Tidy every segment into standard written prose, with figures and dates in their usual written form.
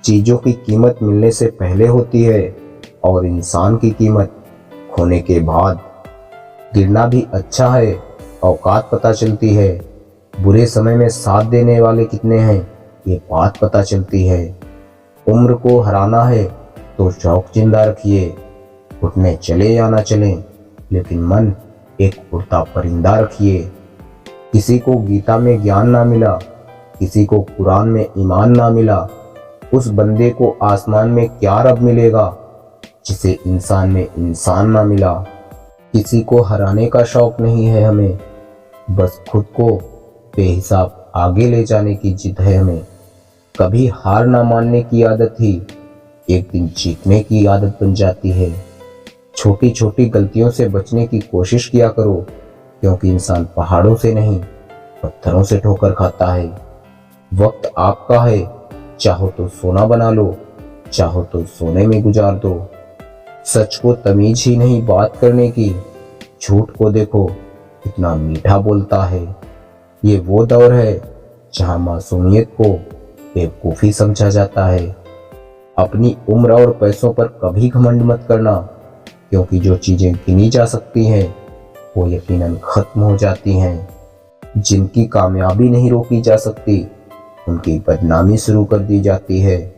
चीज़ों की कीमत मिलने से पहले होती है और इंसान की कीमत खोने के बाद। गिरना भी अच्छा है, औकात पता चलती है। बुरे समय में साथ देने वाले कितने हैं ये बात पता चलती है। उम्र को हराना है तो शौक जिंदा रखिए। उठने चले या ना चलें, लेकिन मन एक उड़ता परिंदा रखिए। किसी को गीता में ज्ञान ना मिला, किसी को कुरान में ईमान ना मिला, उस बंदे को आसमान में क्या रब मिलेगा जिसे इंसान में इंसान ना मिला। किसी को हराने का शौक नहीं है हमें, बस खुद को बेहिसाब आगे ले जाने की जिद है हमें। कभी हार ना मानने की आदत ही एक दिन जीतने की आदत बन जाती है। छोटी छोटी गलतियों से बचने की कोशिश किया करो, क्योंकि इंसान पहाड़ों से नहीं पत्थरों से ठोकर खाता है। वक्त आपका है, चाहो तो सोना बना लो, चाहो तो सोने में गुजार दो। सच को तमीज ही नहीं बात करने की, झूठ को देखो कितना मीठा बोलता है। ये वो दौर है जहां मासूमियत को बेवकूफ़ी समझा जाता है। अपनी उम्र और पैसों पर कभी घमंड मत करना, क्योंकि जो चीज़ें गिनी जा सकती हैं वो यकीनन ख़त्म हो जाती हैं। जिनकी कामयाबी नहीं रोकी जा सकती उनकी बदनामी शुरू कर दी जाती है।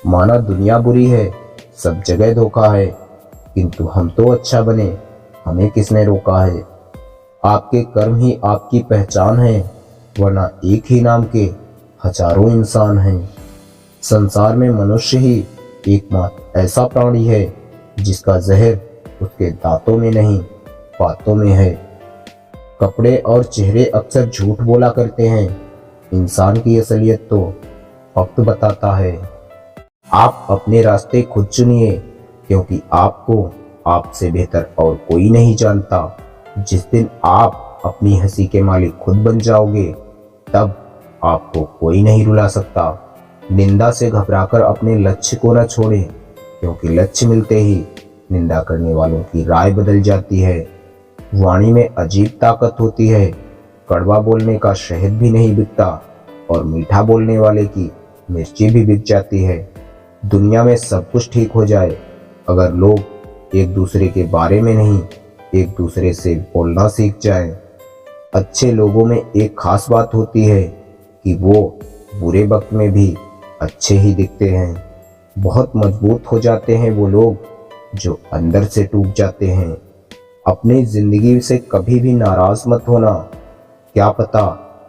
माना दुनिया बुरी है, सब जगह धोखा है, किंतु हम तो अच्छा बने, हमें किसने रोका है। आपके कर्म ही आपकी पहचान है, वरना एक ही नाम के हजारों इंसान हैं। संसार में मनुष्य ही एकमात्र ऐसा प्राणी है जिसका जहर उसके दांतों में नहीं बातों में है। कपड़े और चेहरे अक्सर झूठ बोला करते हैं, इंसान की असलियत तो वक्त बताता है। आप अपने रास्ते खुद चुनिए, क्योंकि आपको आपसे बेहतर और कोई नहीं जानता। जिस दिन आप अपनी हंसी के मालिक खुद बन जाओगे, तब आपको कोई नहीं रुला सकता। निंदा से घबराकर अपने लक्ष्य को न छोड़ें, क्योंकि लक्ष्य मिलते ही निंदा करने वालों की राय बदल जाती है। वाणी में अजीब ताकत होती है, कड़वा बोलने का शहद भी नहीं बिकता और मीठा बोलने वाले की मिर्ची भी बिक जाती है। दुनिया में सब कुछ ठीक हो जाए अगर लोग एक दूसरे के बारे में नहीं एक दूसरे से बोलना सीख जाएं। अच्छे लोगों में एक खास बात होती है कि वो बुरे वक्त में भी अच्छे ही दिखते हैं। बहुत मजबूत हो जाते हैं वो लोग जो अंदर से टूट जाते हैं। अपनी जिंदगी से कभी भी नाराज मत होना, क्या पता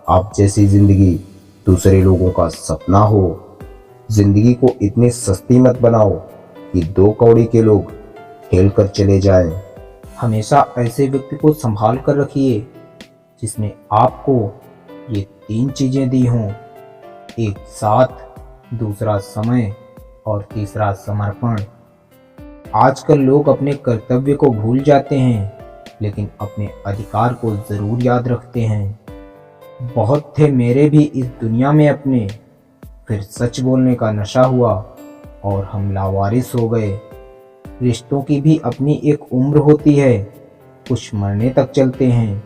आप जैसी जिंदगी दूसरे लोगों का सपना हो। जिंदगी को इतनी सस्ती मत बनाओ कि 2 कौड़ी के लोग खेल कर चले जाएं। हमेशा ऐसे व्यक्ति को संभाल कर रखिए जिसने आपको ये 3 चीजें दी हों, एक साथ, दूसरा समय और तीसरा समर्पण। आजकल लोग अपने कर्तव्य को भूल जाते हैं, लेकिन अपने अधिकार को जरूर याद रखते हैं। बहुत थे मेरे भी इस दुनिया में अपने, फिर सच बोलने का नशा हुआ और हम लावारिस हो गए। रिश्तों की भी अपनी एक उम्र होती है, कुछ मरने तक चलते हैं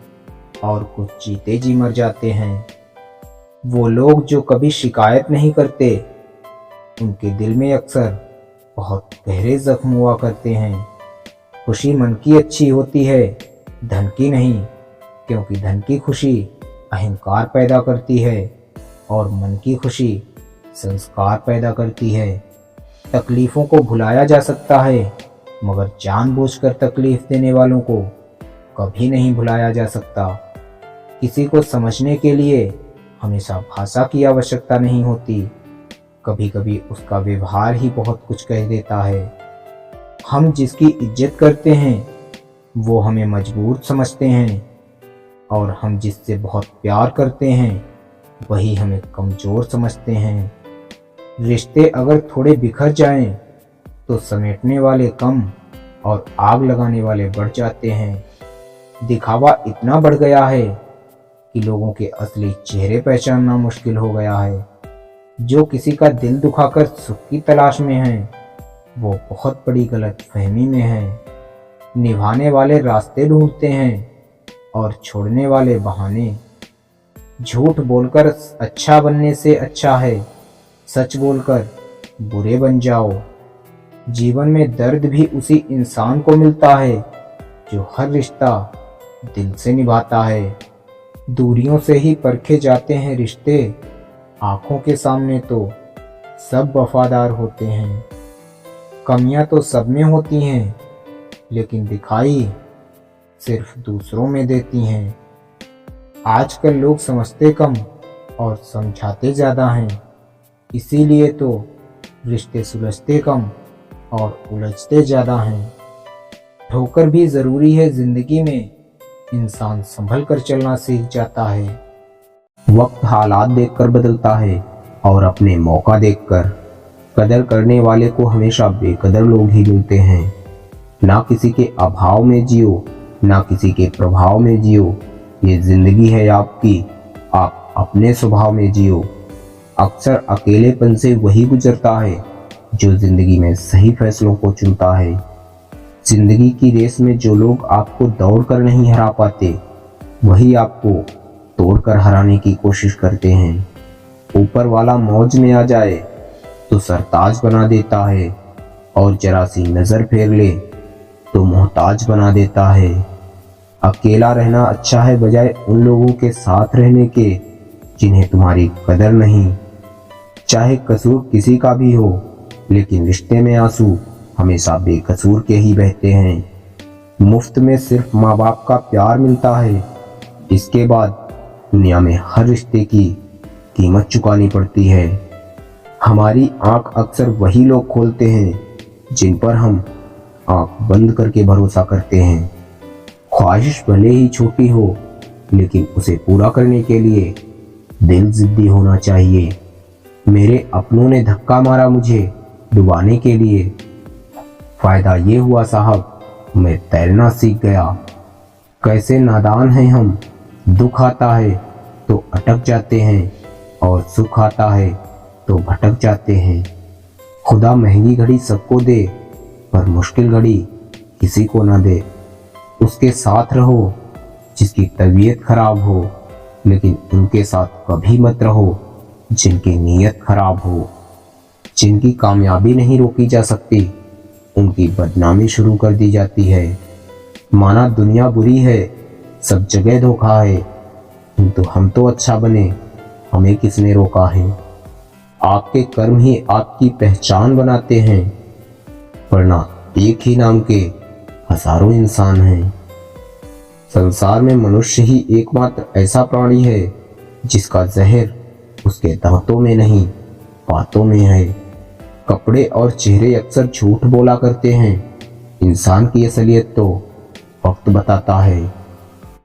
और कुछ जीते जी मर जाते हैं। वो लोग जो कभी शिकायत नहीं करते, उनके दिल में अक्सर बहुत गहरे जख्म हुआ करते हैं। खुशी मन की अच्छी होती है, धन की नहीं, क्योंकि धन की खुशी अहंकार पैदा करती है और मन की खुशी संस्कार पैदा करती है। तकलीफ़ों को भुलाया जा सकता है, मगर जानबूझकर तकलीफ देने वालों को कभी नहीं भुलाया जा सकता। किसी को समझने के लिए हमेशा भाषा की आवश्यकता नहीं होती, कभी कभी उसका व्यवहार ही बहुत कुछ कह देता है। हम जिसकी इज्जत करते हैं वो हमें मजबूर समझते हैं, और हम जिससे बहुत प्यार करते हैं वही हमें कमज़ोर समझते हैं। रिश्ते अगर थोड़े बिखर जाएं तो समेटने वाले कम और आग लगाने वाले बढ़ जाते हैं। दिखावा इतना बढ़ गया है कि लोगों के असली चेहरे पहचानना मुश्किल हो गया है। जो किसी का दिल दुखाकर सुख की तलाश में है, वो बहुत बड़ी गलतफहमी में है। निभाने वाले रास्ते ढूंढते हैं और छोड़ने वाले बहाने। झूठ बोलकर अच्छा बनने से अच्छा है सच बोलकर बुरे बन जाओ। जीवन में दर्द भी उसी इंसान को मिलता है जो हर रिश्ता दिल से निभाता है। दूरियों से ही परखे जाते हैं रिश्ते, आंखों के सामने तो सब वफादार होते हैं। कमियां तो सब में होती हैं, लेकिन दिखाई सिर्फ दूसरों में देती हैं। आजकल लोग समझते कम और समझाते ज़्यादा हैं, इसीलिए तो रिश्ते सुलझते कम और उलझते ज़्यादा हैं। ठोकर भी ज़रूरी है ज़िंदगी में, इंसान संभल कर चलना सीख जाता है। वक्त हालात देखकर बदलता है और अपने मौका देखकर। कदर करने वाले को हमेशा बेकदर लोग ही मिलते हैं। ना किसी के अभाव में जियो, ना किसी के प्रभाव में जियो। ये जिंदगी है आपकी, आप अपने स्वभाव में जियो। अक्सर अकेलेपन से वही गुजरता है जो जिंदगी में सही फैसलों को चुनता है। जिंदगी की रेस में जो लोग आपको दौड़कर नहीं हरा पाते, वही आपको तोड़कर हराने की कोशिश करते हैं। ऊपर वाला मौज में आ जाए तो सरताज बना देता है, और जरा सी नजर फेर ले तो मोहताज बना देता है। अकेला रहना अच्छा है बजाय उन लोगों के साथ रहने के जिन्हें तुम्हारी कदर नहीं। चाहे कसूर किसी का भी हो, लेकिन रिश्ते में आंसू हमेशा बेकसूर के ही बहते हैं। मुफ्त में सिर्फ माँ बाप का प्यार मिलता है, इसके बाद दुनिया में हर रिश्ते की कीमत चुकानी पड़ती है। हमारी आंख अक्सर वही लोग खोलते हैं जिन पर हम आंख बंद करके भरोसा करते हैं। ख्वाहिश भले ही छोटी हो, लेकिन उसे पूरा करने के लिए दिल जिद्दी होना चाहिए। मेरे अपनों ने धक्का मारा मुझे डुबाने के लिए, फायदा ये हुआ साहब मैं तैरना सीख गया। कैसे नादान हैं हम, दुख आता है तो अटक जाते हैं और सुख आता है तो भटक जाते हैं। खुदा महंगी घड़ी सबको दे, पर मुश्किल घड़ी किसी को ना दे। उसके साथ रहो जिसकी तबीयत खराब हो, लेकिन उनके साथ कभी मत रहो जिनकी नीयत खराब हो। जिनकी कामयाबी नहीं रोकी जा सकती, उनकी बदनामी शुरू कर दी जाती है। माना दुनिया बुरी है, सब जगह धोखा है, किंतु हम तो अच्छा बने, हमें किसने रोका है। आपके कर्म ही आपकी पहचान बनाते हैं, वरना एक ही नाम के हजारों इंसान हैं। संसार में मनुष्य ही एकमात्र ऐसा प्राणी है जिसका जहर उसके दांतों में नहीं बातों में है। कपड़े और चेहरे अक्सर झूठ बोला करते हैं, इंसान की असलियत तो वक्त बताता है।